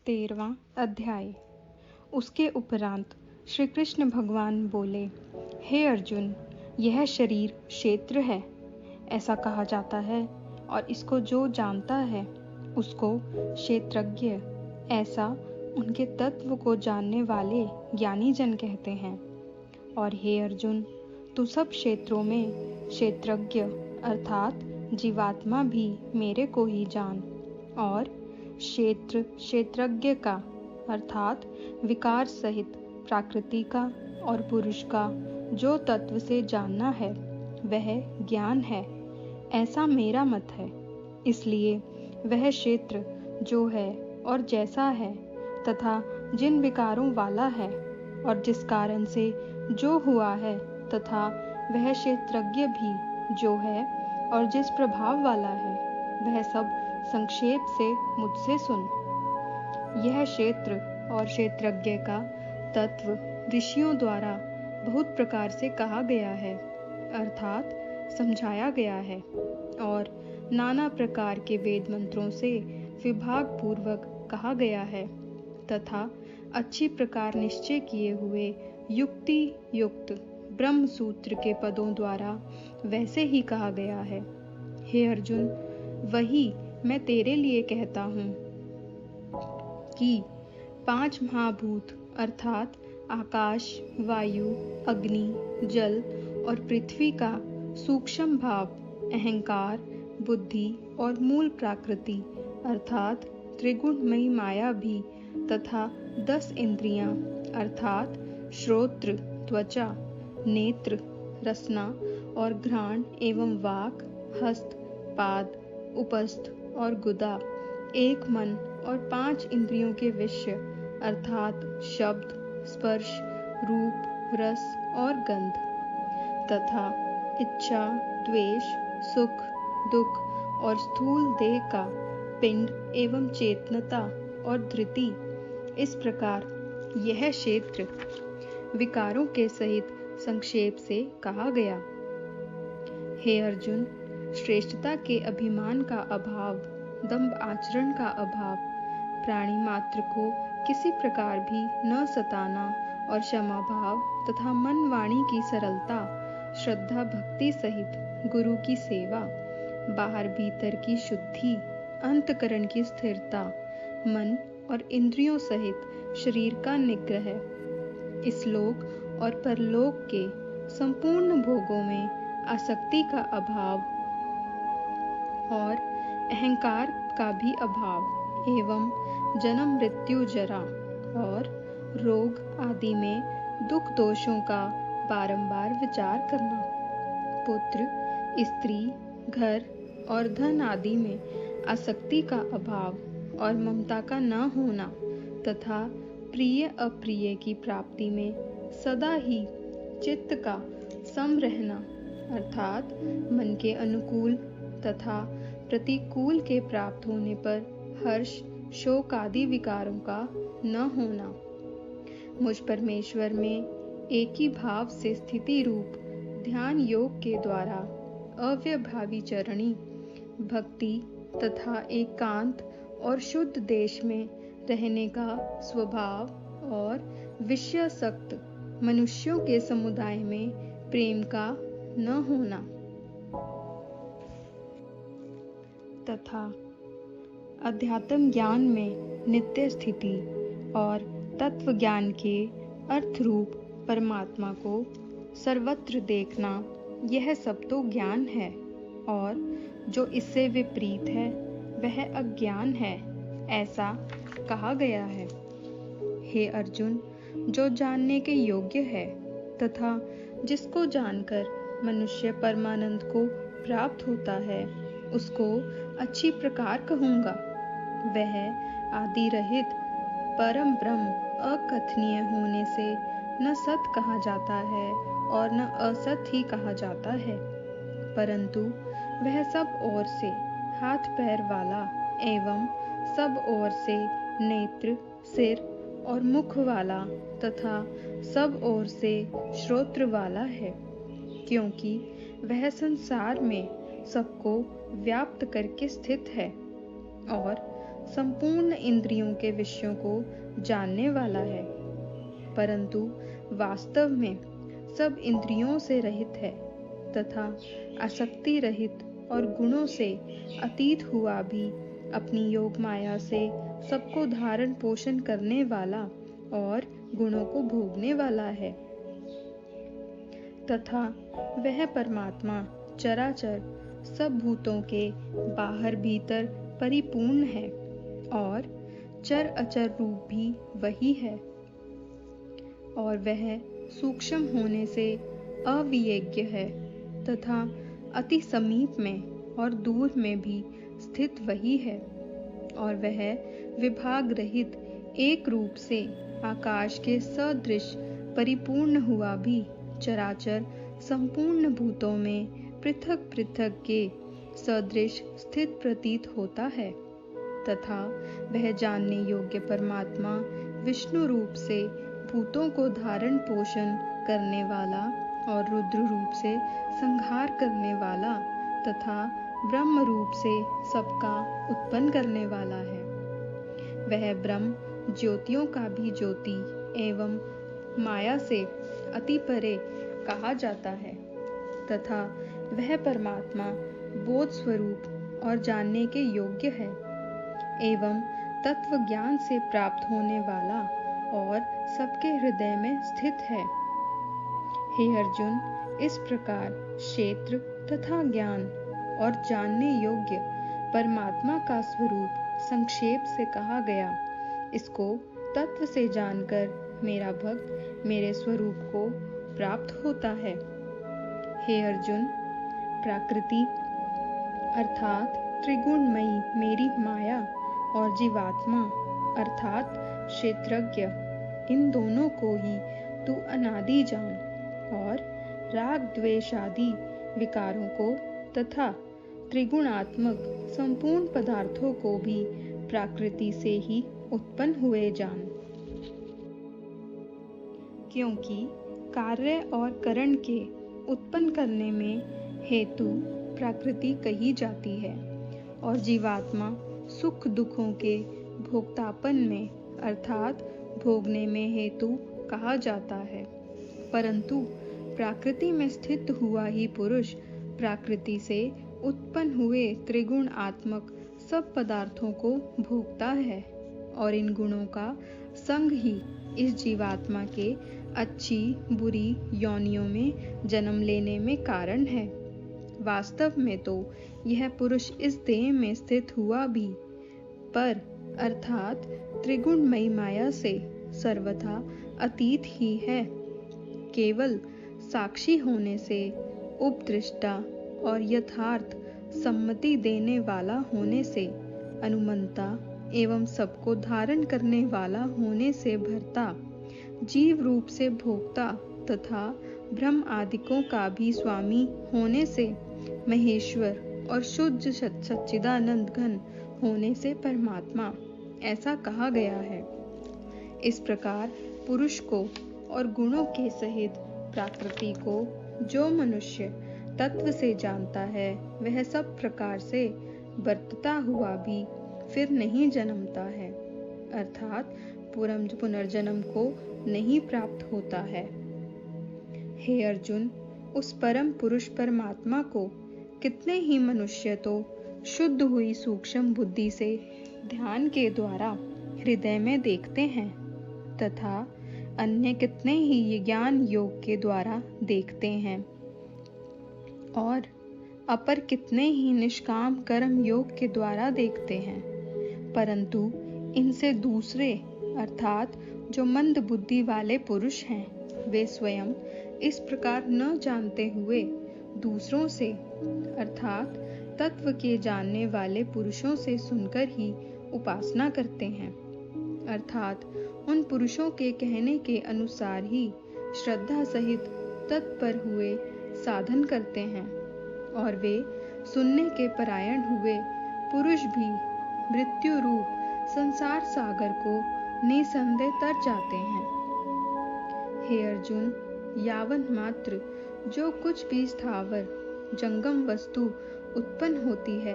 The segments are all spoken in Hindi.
13वां अध्याय। उसके उपरांत श्री कृष्ण भगवान बोले, हे अर्जुन, यह शरीर क्षेत्र है, ऐसा कहा जाता है, और इसको जो जानता है उसको क्षेत्रज्ञ, ऐसा उनके तत्व को जानने वाले ज्ञानी जन कहते हैं। और हे अर्जुन, तू सब क्षेत्रों में क्षेत्रज्ञ अर्थात जीवात्मा भी मेरे को ही जान, और क्षेत्र क्षेत्रज्ञ का अर्थात विकार सहित प्रकृति का और पुरुष का जो तत्व से जानना है वह ज्ञान है, ऐसा मेरा मत है। इसलिए वह क्षेत्र जो है और जैसा है तथा जिन विकारों वाला है और जिस कारण से जो हुआ है, तथा वह क्षेत्रज्ञ भी जो है और जिस प्रभाव वाला है, वह सब संक्षेप से मुझसे सुन। यह क्षेत्र और क्षेत्रज्ञ का तत्व ऋषियों द्वारा बहुत प्रकार से कहा गया है, अर्थात समझाया गया है, और नाना प्रकार के वेद मंत्रों से विभाग पूर्वक कहा गया है, तथा अच्छी प्रकार निश्चय किए हुए युक्ति युक्त ब्रह्म सूत्र के पदों द्वारा वैसे ही कहा गया है। हे अर्जुन, वही मैं तेरे लिए कहता हूँ कि 5 महाभूत अर्थात आकाश, वायु, अग्नि, जल और पृथ्वी का सूक्ष्म भाव, अहंकार, बुद्धि और मूल प्रकृति अर्थात त्रिगुणमयी माया भी, तथा 10 इंद्रियां अर्थात श्रोत्र, त्वचा, नेत्र, रसना और घ्राण एवं वाक, हस्त, पाद, उपस्थ और गुदा, एक मन और 5 इंद्रियों के विषय अर्थात शब्द, स्पर्श, रूप, रस और गंध, तथा इच्छा, द्वेष, सुख, दुख और स्थूल देह का पिंड एवं चेतनता और धृति, इस प्रकार यह क्षेत्र विकारों के सहित संक्षेप से कहा गया। हे अर्जुन, श्रेष्ठता के अभिमान का अभाव, दंभ आचरण का अभाव, प्राणी मात्र को किसी प्रकार भी न सताना और क्षमा भाव तथा मन वाणी की सरलता, श्रद्धा भक्ति सहित गुरु की सेवा, बाहर भीतर की शुद्धि, अंतकरण की स्थिरता, मन और इंद्रियों सहित शरीर का निग्रह, इस लोक और परलोक के संपूर्ण भोगों में आसक्ति का अभाव और अहंकार का भी अभाव, एवं जन्म मृत्यु जरा और रोग आदि में दुख दोषों का बारंबार विचार करना, पुत्र, स्त्री, घर और धन आदि में आसक्ति का अभाव और ममता का न होना, तथा प्रिय अप्रिय की प्राप्ति में सदा ही चित्त का सम रहना, अर्थात मन के अनुकूल तथा प्रतिकूल के प्राप्त होने पर हर्ष, शोक आदि विकारों का न होना, मुझ परमेश्वर में एक ही भाव से स्थिति रूप ध्यान योग के द्वारा अव्यभावी चरणी भक्ति तथा एकांत और शुद्ध देश में रहने का स्वभाव, और विषयासक्त मनुष्यों के समुदाय में प्रेम का न होना, तथा अध्यात्म ज्ञान में नित्य स्थिति और तत्व ज्ञान के अर्थ रूप परमात्मा को सर्वत्र देखना, यह सब तो ज्ञान है, और जो इससे विपरीत है वह अज्ञान है, ऐसा कहा गया है। हे अर्जुन, जो जानने के योग्य है तथा जिसको जानकर मनुष्य परमानंद को प्राप्त होता है, उसको अच्छी प्रकार कहूँगा। वह आदि रहित परम ब्रह्म अकथनीय होने से न सत कहा जाता है और न असत ही कहा जाता है, परंतु वह सब ओर से हाथ पैर वाला एवं सब ओर से नेत्र, सिर और मुख वाला तथा सब ओर से श्रोत्र वाला है, क्योंकि वह संसार में सबको व्याप्त करके स्थित है और संपूर्ण इंद्रियों के विषयों को जानने वाला है, परंतु वास्तव में सब इंद्रियों से रहित है तथा आसक्ति रहित और गुणों से अतीत हुआ भी अपनी योग माया से सबको धारण पोषण करने वाला और गुणों को भोगने वाला है, तथा वह परमात्मा चराचर सब भूतों के बाहर भीतर परिपूर्ण है और चर अचर रूप भी वही है, और वह सूक्ष्म होने से अविज्ञ है तथा अति समीप में और दूर में भी स्थित वही है, और वह विभाग रहित एक रूप से आकाश के सदृश परिपूर्ण हुआ भी चराचर संपूर्ण भूतों में पृथक पृथक के सदृश स्थित प्रतीत होता है, तथा वह जानने योग्य परमात्मा विष्णु रूप से भूतों को धारण पोषण करने वाला और रुद्र रूप से संहार करने वाला तथा ब्रह्म रूप से सबका उत्पन्न करने वाला है। वह ब्रह्म ज्योतियों का भी ज्योति एवं माया से अति परे कहा जाता है, तथा वह परमात्मा बोध स्वरूप और जानने के योग्य है एवं तत्व ज्ञान से प्राप्त होने वाला और सबके हृदय में स्थित है। हे अर्जुन, इस प्रकार क्षेत्र तथा ज्ञान और जानने योग्य परमात्मा का स्वरूप संक्षेप से कहा गया। इसको तत्व से जानकर मेरा भक्त मेरे स्वरूप को प्राप्त होता है। हे अर्जुन, प्रकृति अर्थात त्रिगुणमयी मेरी माया और जीवात्मा अर्थात क्षेत्रज्ञ, इन दोनों को ही तू अनादि जान और राग द्वेष आदि विकारों को तथा त्रिगुणात्मक संपूर्ण पदार्थों को भी प्रकृति से ही उत्पन्न हुए जान। क्योंकि कार्य और करण के उत्पन्न करने में हेतु प्रकृति कही जाती है और जीवात्मा सुख दुखों के भोक्तापन में अर्थात भोगने में हेतु कहा जाता है, परंतु प्रकृति में स्थित हुआ ही पुरुष प्रकृति से उत्पन्न हुए त्रिगुणात्मक सब पदार्थों को भोगता है, और इन गुणों का संग ही इस जीवात्मा के अच्छी बुरी योनियों में जन्म लेने में कारण है। वास्तव में तो यह पुरुष इस देह में स्थित हुआ भी पर अर्थात त्रिगुणमयी माया से सर्वथा अतीत ही है। केवल साक्षी होने से उपदृष्टा और यथार्थ सम्मति देने वाला होने से अनुमंता एवं सबको धारण करने वाला होने से भरता, जीव रूप से भोक्ता तथा ब्रह्म आदिकों का भी स्वामी होने से महेश्वर और शुद्ध सच्चिदानंद घन होने से परमात्मा, ऐसा कहा गया है। इस प्रकार पुरुष को और गुणों के सहित प्रकृति को जो मनुष्य तत्व से जानता है, वह सब प्रकार से बरतता हुआ भी फिर नहीं जन्मता है, अर्थात पुनर्जन्म को नहीं प्राप्त होता है। हे अर्जुन, उस परम पुरुष परमात्मा को कितने ही मनुष्य तो शुद्ध हुई सूक्ष्म बुद्धि से ध्यान के द्वारा हृदय में देखते हैं, तथा अन्य कितने ही ज्ञान योग के द्वारा देखते हैं, और अपर कितने ही निष्काम कर्म योग के द्वारा देखते हैं, परंतु इनसे दूसरे अर्थात जो मंद बुद्धि वाले पुरुष हैं, वे स्वयं इस प्रकार न जानते हुए दूसरों से अर्थात तत्व के जानने वाले पुरुषों से सुनकर ही उपासना करते हैं, अर्थात उन पुरुषों के कहने के अनुसार ही श्रद्धा सहित तत्पर हुए साधन करते हैं, और वे सुनने के परायण हुए पुरुष भी मृत्यु रूप संसार सागर को निसंदेह तर जाते हैं। हे अर्जुन, यावन मात्र जो कुछ भी स्थावर जंगम वस्तु उत्पन्न होती है,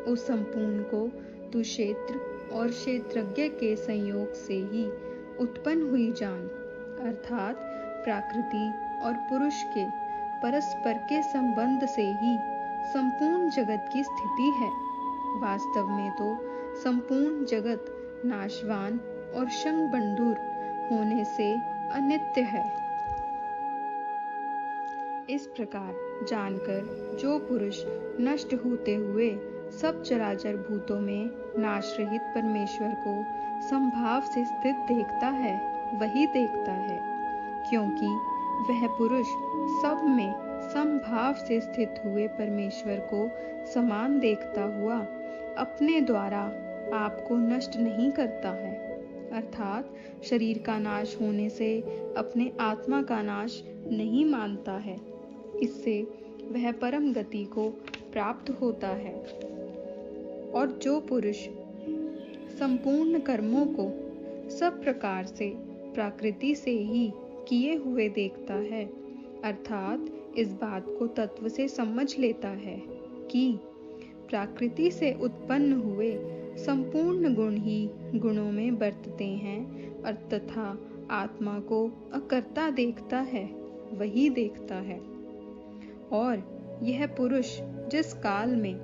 उस संपूर्ण को तू क्षेत्र और क्षेत्रज्ञ के संयोग से ही उत्पन्न हुई जान अर्थात प्रकृति और पुरुष के परस्पर के संबंध से ही संपूर्ण जगत की स्थिति है। वास्तव में तो संपूर्ण जगत नाशवान और क्षणभंगुर होने से अनित्य है। इस प्रकार जानकर जो पुरुष नष्ट होते हुए सब चराचर भूतों में नाश रहित परमेश्वर को संभाव से स्थित देखता है, वही देखता है, क्योंकि वह पुरुष सब में समभाव से स्थित हुए परमेश्वर को समान देखता हुआ अपने द्वारा आपको नष्ट नहीं करता है, अर्थात शरीर का नाश होने से अपने आत्मा का नाश नहीं मानता है। इससे वह परम गति को प्राप्त होता है। और जो पुरुष संपूर्ण कर्मों को सब प्रकार से प्रकृति से ही किए हुए देखता है, अर्थात इस बात को तत्व से समझ लेता है कि प्रकृति से उत्पन्न हुए संपूर्ण गुण ही गुणों में बरतते हैं और तथा आत्मा को अकर्ता देखता है, वही देखता है। और यह पुरुष जिस काल में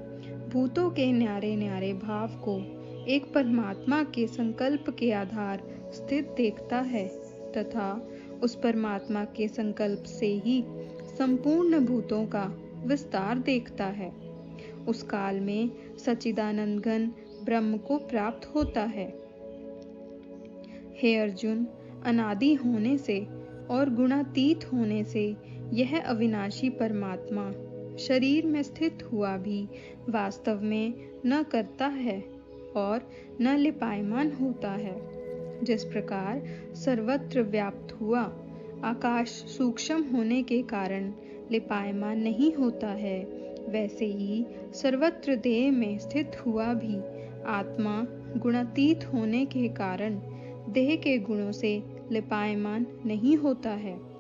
भूतों के न्यारे न्यारे भाव को एक परमात्मा के संकल्प के आधार स्थित देखता है तथा उस परमात्मा के संकल्प से ही संपूर्ण भूतों का विस्तार देखता है, उस काल में सच्चिदानंद घन ब्रह्म को प्राप्त होता है। हे अर्जुन, अनादि होने से और गुणातीत होने से यह अविनाशी परमात्मा शरीर में स्थित हुआ भी वास्तव में न करता है और न लिपायमान होता है। जिस प्रकार सर्वत्र व्याप्त हुआ आकाश सूक्ष्म होने के कारण लिपायमान नहीं होता है, वैसे ही सर्वत्र देह में स्थित हुआ भी आत्मा गुणातीत होने के कारण देह के गुणों से लिपायमान नहीं होता है।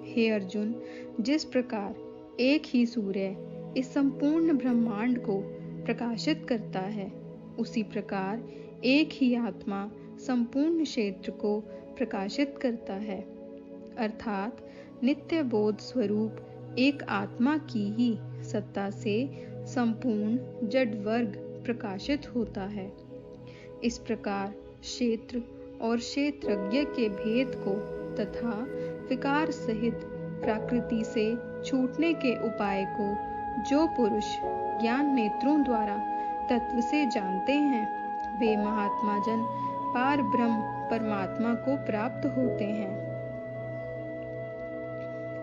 हे अर्जुन, जिस प्रकार एक ही सूर्य इस संपूर्ण ब्रह्मांड को प्रकाशित करता है, उसी प्रकार एक ही आत्मा संपूर्ण क्षेत्र को प्रकाशित करता है, अर्थात नित्य बोध स्वरूप एक आत्मा की ही सत्ता से संपूर्ण जड़ वर्ग प्रकाशित होता है। इस प्रकार क्षेत्र और क्षेत्रज्ञ के भेद को तथा विकार सहित प्रकृति से छूटने के उपाय को जो पुरुष ज्ञान नेत्रों द्वारा तत्व से जानते हैं, वे महात्मा जन पार ब्रह्म परमात्मा को प्राप्त होते हैं।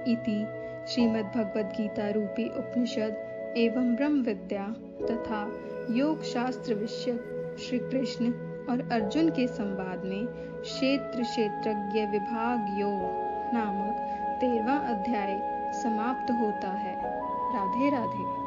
इति श्रीमद् भगवद गीता रूपी उपनिषद एवं ब्रह्म विद्या तथा योग शास्त्र विषयक श्री कृष्ण और अर्जुन के संवाद में क्षेत्र क्षेत्रज्ञ विभाग योग नामक 13वां अध्याय समाप्त होता है। राधे राधे।